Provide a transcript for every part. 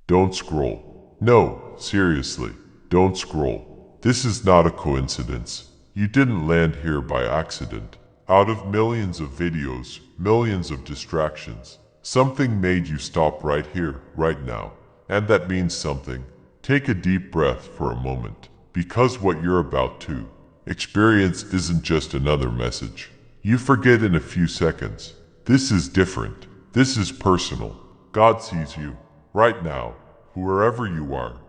Don't scroll. No, seriously, don't scroll. This is not a coincidence. You didn't land here by accident. Out of millions of videos, millions of distractions, something made you stop right here, right now. And that means something. Take a deep breath for a moment, because what you're about to experience isn't just another message. You forget in a few seconds. This is different. This is personal. God sees you, right now, wherever you are.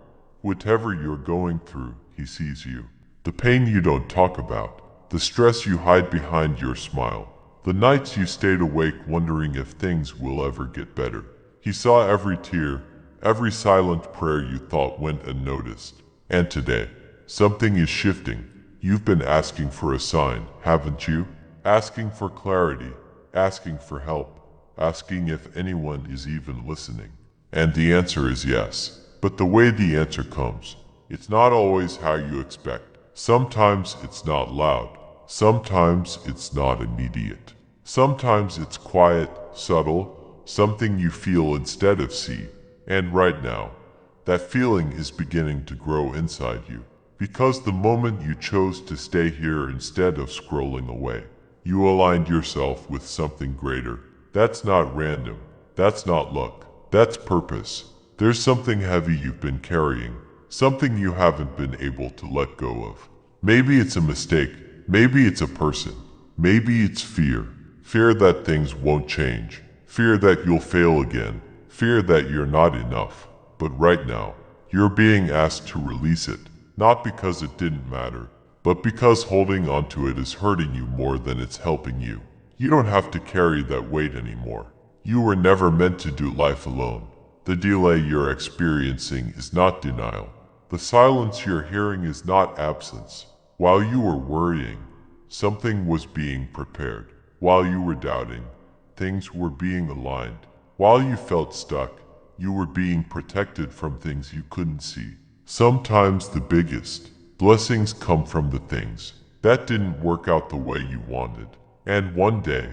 Whatever you're going through, He sees you. The pain you don't talk about, the stress you hide behind your smile, the nights you stayed awake wondering if things will ever get better. He saw every tear, every silent prayer you thought went unnoticed. And today, something is shifting. You've been asking for a sign, haven't you? Asking for clarity, asking for help, asking if anyone is even listening. And the answer is yes. But the way the answer comes, it's not always how you expect. Sometimes it's not loud. Sometimes it's not immediate. Sometimes it's quiet, subtle, something you feel instead of see. And right now, that feeling is beginning to grow inside you. Because the moment you chose to stay here instead of scrolling away, you aligned yourself with something greater. That's not random. That's not luck. That's purpose. There's something heavy you've been carrying, something you haven't been able to let go of. Maybe it's a mistake. Maybe it's a person. Maybe it's fear. Fear that things won't change. Fear that you'll fail again. Fear that you're not enough. But right now, you're being asked to release it. Not because it didn't matter, but because holding onto it is hurting you more than it's helping you. You don't have to carry that weight anymore. You were never meant to do life alone. The delay you're experiencing is not denial. The silence you're hearing is not absence. While you were worrying, something was being prepared. While you were doubting, things were being aligned. While you felt stuck, you were being protected from things you couldn't see. Sometimes the biggest blessings come from the things that didn't work out the way you wanted. And one day,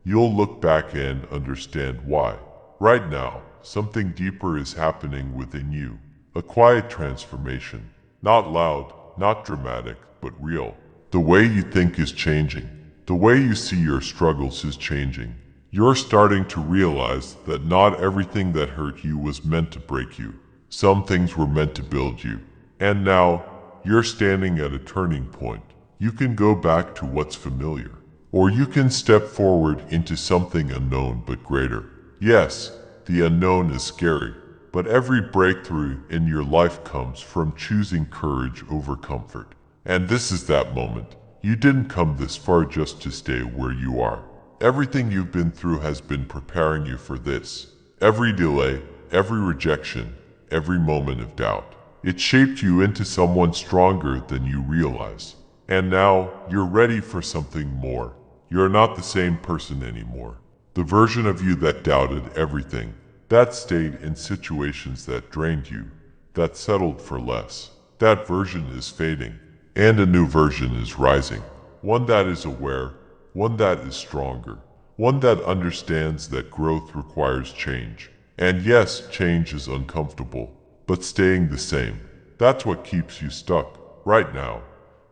you'll look back and understand why. Right now, something deeper is happening within you. A quiet transformation. Not loud, not dramatic, but real. The way you think is changing. The way you see your struggles is changing. You're starting to realize that not everything that hurt you was meant to break you. Some things were meant to build you. And now, you're standing at a turning point. You can go back to what's familiar. Or you can step forward into something unknown but greater. Yes, the unknown is scary, but every breakthrough in your life comes from choosing courage over comfort. And this is that moment. You didn't come this far just to stay where you are. Everything you've been through has been preparing you for this. Every delay, every rejection, every moment of doubt. It shaped you into someone stronger than you realize. And now, you're ready for something more. You're not the same person anymore. The version of you that doubted everything, that stayed in situations that drained you, that settled for less, that version is fading, and a new version is rising. One that is aware, one that is stronger, one that understands that growth requires change. And yes, change is uncomfortable, but staying the same, that's what keeps you stuck. Right now,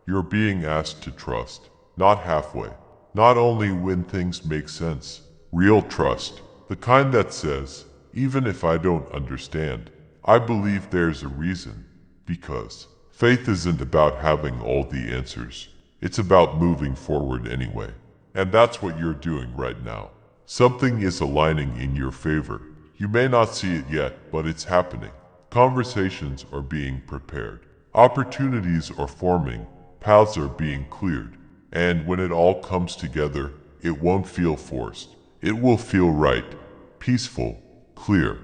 you're being asked to trust, not halfway, not only when things make sense. Real trust, the kind that says, even if I don't understand, I believe there's a reason. Because faith isn't about having all the answers. It's about moving forward anyway. And that's what you're doing right now. Something is aligning in your favor. You may not see it yet, but it's happening. Conversations are being prepared. Opportunities are forming. Paths are being cleared. And when it all comes together, it won't feel forced. It will feel right, peaceful, clear.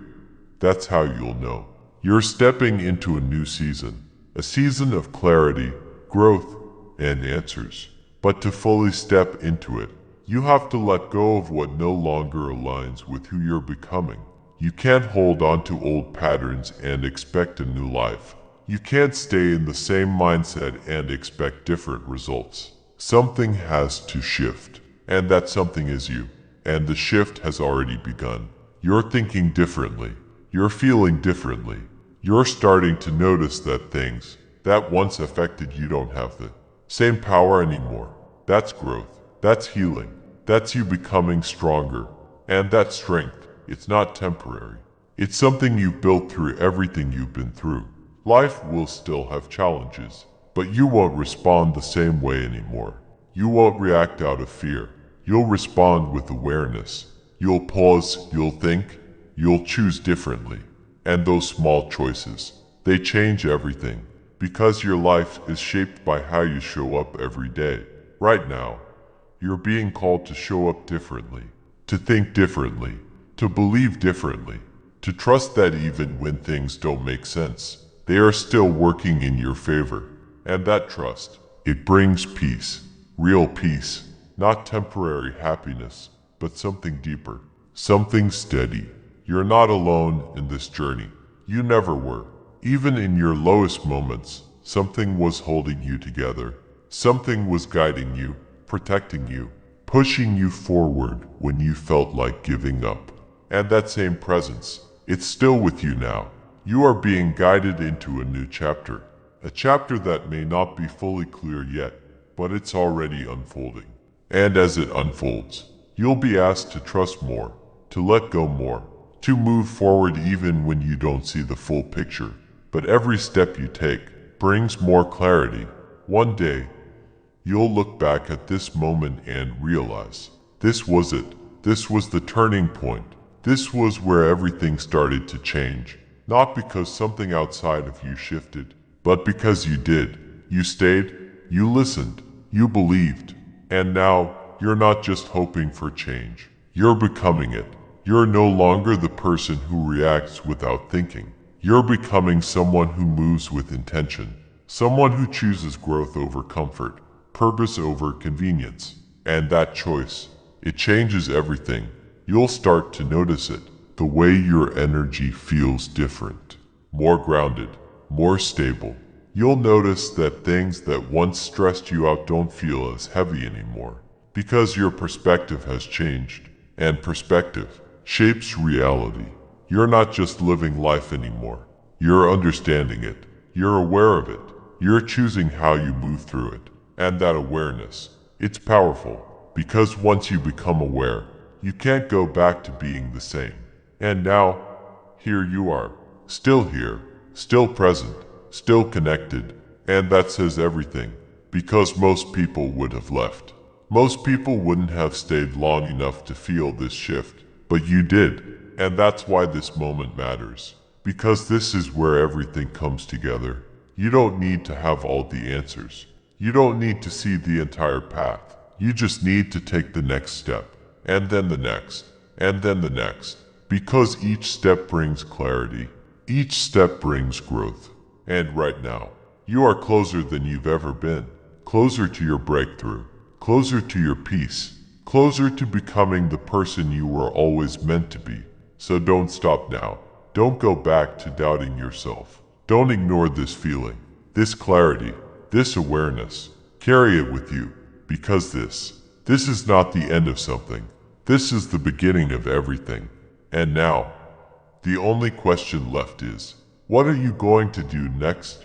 That's how you'll know. You're stepping into a new season. A season of clarity, growth, and answers. But to fully step into it, you have to let go of what no longer aligns with who you're becoming. You can't hold on to old patterns and expect a new life. You can't stay in the same mindset and expect different results. Something has to shift, and that something is you. And the shift has already begun. You're thinking differently. You're feeling differently. You're starting to notice that things that once affected you don't have the same power anymore. That's growth. That's healing. That's you becoming stronger. And that strength, it's not temporary. It's something you've built through everything you've been through. Life will still have challenges, but you won't respond the same way anymore. You won't react out of fear. You'll respond with awareness. You'll pause, you'll think, you'll choose differently. And those small choices, they change everything, because your life is shaped by how you show up every day. Right now, you're being called to show up differently, to think differently, to believe differently, to trust that even when things don't make sense, they are still working in your favor. And that trust, it brings peace, real peace, not temporary happiness, but something deeper, something steady. You're not alone in this journey. You never were. Even in your lowest moments, something was holding you together. Something was guiding you, protecting you, pushing you forward when you felt like giving up. And that same presence, it's still with you now. You are being guided into a new chapter. A chapter that may not be fully clear yet, but it's already unfolding. And as it unfolds, you'll be asked to trust more, to let go more, to move forward even when you don't see the full picture. But every step you take brings more clarity. One day, you'll look back at this moment and realize, this was it. This was the turning point. This was where everything started to change. Not because something outside of you shifted, but because you did. You stayed, you listened, you believed. And now, you're not just hoping for change. You're becoming it. You're no longer the person who reacts without thinking. You're becoming someone who moves with intention. Someone who chooses growth over comfort, purpose over convenience. And that choice, it changes everything. You'll start to notice it. The way your energy feels different. More grounded, more stable. You'll notice that things that once stressed you out don't feel as heavy anymore. Because your perspective has changed. And perspective shapes reality. You're not just living life anymore. You're understanding it. You're aware of it. You're choosing how you move through it. And that awareness, it's powerful. Because once you become aware, you can't go back to being the same. And now, here you are. Still here. Still present. Still connected. And that says everything. Because most people would have left. Most people wouldn't have stayed long enough to feel this shift. But you did. And that's why this moment matters. Because this is where everything comes together. You don't need to have all the answers. You don't need to see the entire path. You just need to take the next step. And then the next. And then the next. Because each step brings clarity. Each step brings growth. And right now, you are closer than you've ever been. Closer to your breakthrough. Closer to your peace. Closer to becoming the person you were always meant to be. So don't stop now. Don't go back to doubting yourself. Don't ignore this feeling, this clarity, this awareness. Carry it with you, because this is not the end of something. This is the beginning of everything. And now, the only question left is, what are you going to do next?